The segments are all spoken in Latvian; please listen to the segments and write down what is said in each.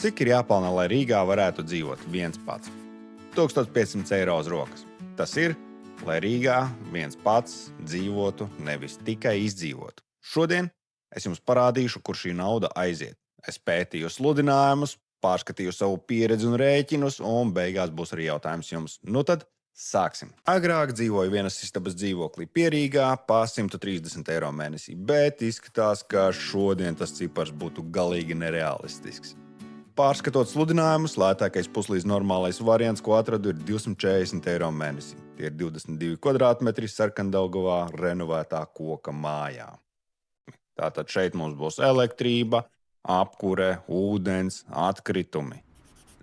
Cik ir jāpelnā, lai Rīgā varētu dzīvot viens pats? 1500 eiro uz rokas. Tas ir, lai Rīgā viens pats dzīvotu, nevis tikai izdzīvotu. Šodien es jums parādīšu, kur šī nauda aiziet. Es pētīju sludinājumus, pārskatīju savu pieredzi un rēķinus, un beigās būs arī jautājums jums. Nu tad sāksim. Agrāk dzīvoju vienas istabas dzīvoklī Pierīgā pa 130 eiro mēnesī, bet izskatās, ka šodien tas cipars būtu galīgi nerealistisks. Pārskatot sludinājumus, lētākais puslīdz normālais variants, ko atradu, ir 240 eiro mēnesī. Tie ir 22 kvadrātmetri Sarkandaugavā renovētā koka mājā. Tātad šeit mums būs elektrība, apkure, ūdens, atkritumi.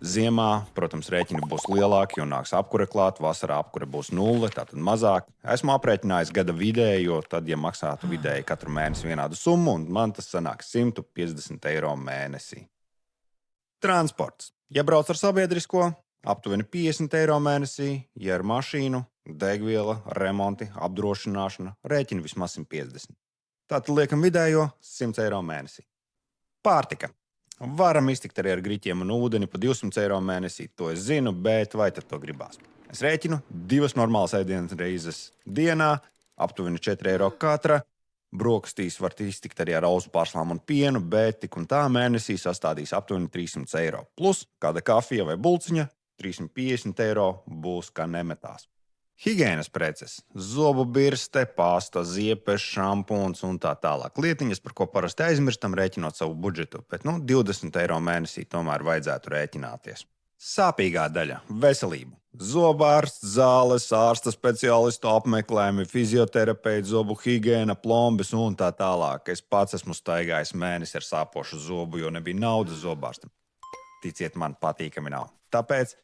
Ziemā, protams, rēķini būs lielāki, jo nāks apkure klāt, vasarā apkure būs 0, tātad mazāk. Esmu aprēķinājis gada vidējo, tad, ja maksātu vidēji katru mēnesi vienādu summu, un man tas sanāks 150 eiro mēnesī. Transports. Ja brauc ar sabiedrisko, aptuveni 50 eiro mēnesī, ja ar mašīnu, degviela, remonti, apdrošināšana, rēķini vismaz 150. Tātad liekam vidējo 100 eiro mēnesī. Pārtika. Varam iztikt arī ar griķiem un ūdeni pa 200 eiro mēnesī, to es zinu, bet vai tad to gribās? Es rēķinu 2 normālas ēdienas reizes dienā, aptuveni 4 eiro katra. Brokastīs var iztikt arī ar ausu pārslām un pienu, bet tik un tā mēnesī sastādīs aptuveni 300 eiro. Plus kāda kafija vai bulciņa, 350 eiro būs kā nemetās. Higienas preces, zobu birste, pasta, ziepes, šampūns un tā tālāk. Lietiņas, par ko parasti aizmirstam, rēķinot savu budžetu, bet 20 eiro mēnesī tomēr vajadzētu rēķināties. Sāpīgā daļa – veselība. Zobārsts, zāles, ārsta speciālistu apmeklējumi, fizioterapeiti, zobu higiēna, plombes un tā tālāk. Es pats esmu staigājis mēnesi ar sāpošu zobu, jo nebija naudas zobārstam. Ticiet man, patīkami nav. Tāpēc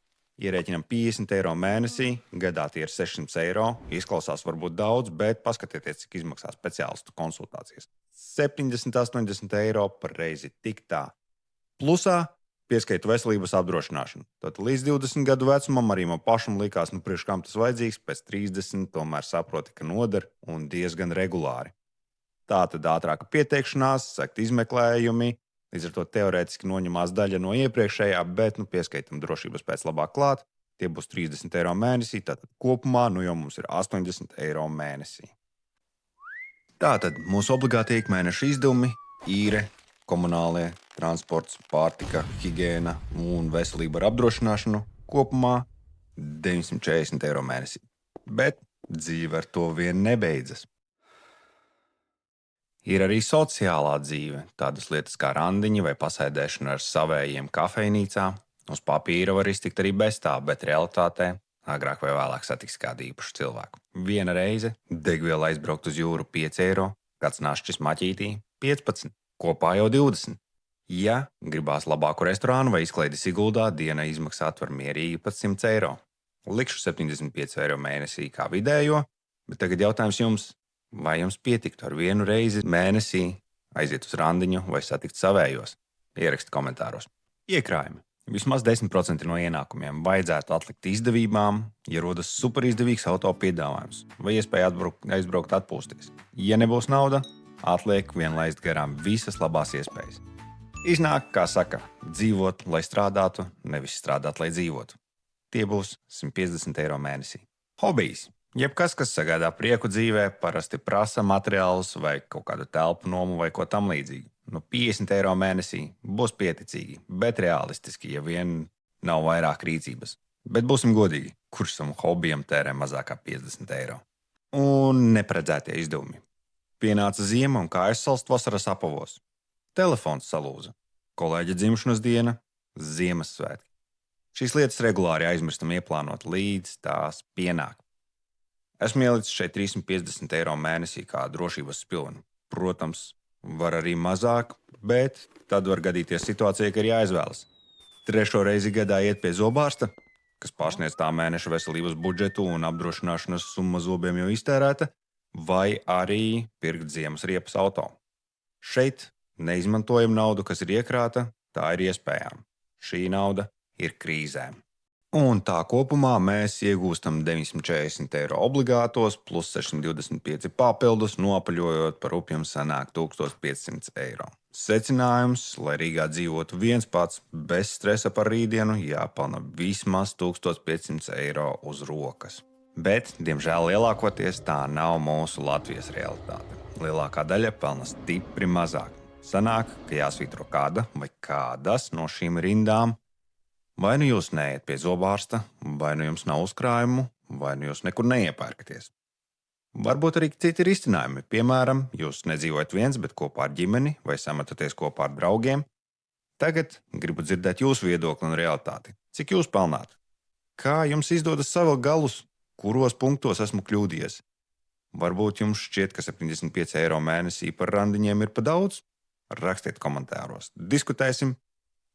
ierēķinam 50 eiro mēnesī, gadā tie ir 600 eiro. Izklausās varbūt daudz, bet paskatieties, cik izmaksā speciālistu konsultācijas. 70-80 eiro par reizi tik tā. Plusā pieskaitu veselības apdrošināšanu. Tad līdz 20 gadu vecumam arī man pašam likās, priekš kam tas vajadzīgs, pēc 30 tomēr saproti, ka noder un diezgan regulāri. Tātad ātrāka pieteikšanās, sekt izmeklējumi, līdz ar to teorētiski noņemās daļa no iepriekšējā, bet pieskaitam drošības pēc labāk klāt. Tie būs 30 eiro mēnesī, tātad kopumā jau mums ir 80 eiro mēnesī. Tātad mūsu obligāti ikmēneša izdevumi - īre, komunālie, transports, pārtika, higiēna un veselība ar apdrošināšanu kopumā 940 eiro mēnesī. Bet dzīve ar to vien nebeidzas. Ir arī sociālā dzīve, tādas lietas kā randiņi vai pasēdēšana ar savējiem kafejnīcā. Uz papīra var iztikt arī bez tā, bet realitātē agrāk vai vēlāk satiks kādu īpašu cilvēku. Viena reize degviela aizbraukt uz jūru 5 eiro, kāds našķis maķītī 15, kopā jau 20. Ja gribās labāku restorānu vai izklaidi Siguldā, diena izmaksāt var mierīgi pat 100 eiro. Likšu 75 eiro mēnesī kā vidējo, bet tagad jautājums jums. Vai jums pietiktu ar vienu reizi mēnesī aiziet uz randiņu vai satikt savējos? Ieraksti komentāros. Iekrājumi. Vismaz 10% no ienākumiem vajadzētu atlikt izdevībām, ja rodas superizdevīgs auto piedāvājums vai iespēja aizbraukt atpūsties. Ja nebūs nauda, atliek vien laist garām visas labās iespējas. Iznāk, kā saka, dzīvot, lai strādātu, nevis strādāt, lai dzīvotu. Tie būs 150 eiro mēnesī. Hobijs. Jebkas, kas sagādā prieku dzīvē, parasti prasa materiālus vai kaut kādu telpu nomu vai ko tam līdzīgu. 50 eiro mēnesī būs pieticīgi, bet realistiski, ja vien nav vairāk rīcības. Bet būsim godīgi, kurš savam hobijam tērē mazāk kā 50 eiro. Un neparedzētie izdevumi. Pienāca ziema un kājas salst vasaras apavos. Telefons salūza. Kolēģa dzimšanas diena, Ziemassvētki. Šīs lietas regulāri aizmirstam ieplānot līdz tās pienāk. Esmu ielicis šeit 350 eiro mēnesī kā drošības spilvenu. Protams, var arī mazāk, bet tad var gadīties situācija, ka ir jāizvēlas. 3. reizi gadā iet pie zobārsta, kas pārsniedz tā mēneša veselības budžetu un apdrošināšanas summa zobiem jau iztērēta, vai arī pirkt ziemas riepas auto. Šeit neizmantojam naudu, kas ir iekrāta, tā ir iespējām. Šī nauda ir krīzēm. Un tā kopumā mēs iegūstam 940 eiro obligātos plus 625 papildus, noapaļojot par upjiem sanāk 1500 eiro. Secinājums, lai Rīgā dzīvotu viens pats, bez stresa par rītdienu, jāpelna vismaz 1500 eiro uz rokas. Bet, diemžēl, lielākoties tā nav mūsu Latvijas realitāte. Lielākā daļa pelna stipri mazāk. Sanāk, ka jāsvītro kāda vai kādas no šīm rindām. Vai nu jūs neiet pie zobārsta, vai nu jums nav uzkrājumu, vai nu jūs nekur neiepērkaties. Varbūt arī citi risinājumi. Piemēram, jūs nedzīvojat viens, bet kopā ar ģimeni vai sametaties kopā ar draugiem. Tagad gribu dzirdēt jūsu viedokli un realitāti. Cik jūs pelnāt? Kā jums izdodas savilkt galus? Kuros punktos esmu kļūdījies? Varbūt jums šķiet, ka 75 eiro mēnesī par randiņiem ir pa daudz? Rakstiet komentāros. Diskutēsim.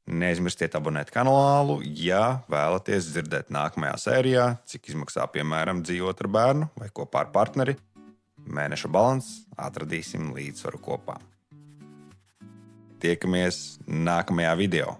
Neaizmirstiet abonēt kanālu, ja vēlaties dzirdēt nākamajā sērijā, cik izmaksā, piemēram, dzīvot ar bērnu vai kopā ar partneri. Mēneša balanss atradīsim līdzsvaru kopā. Tiekamies nākamajā video.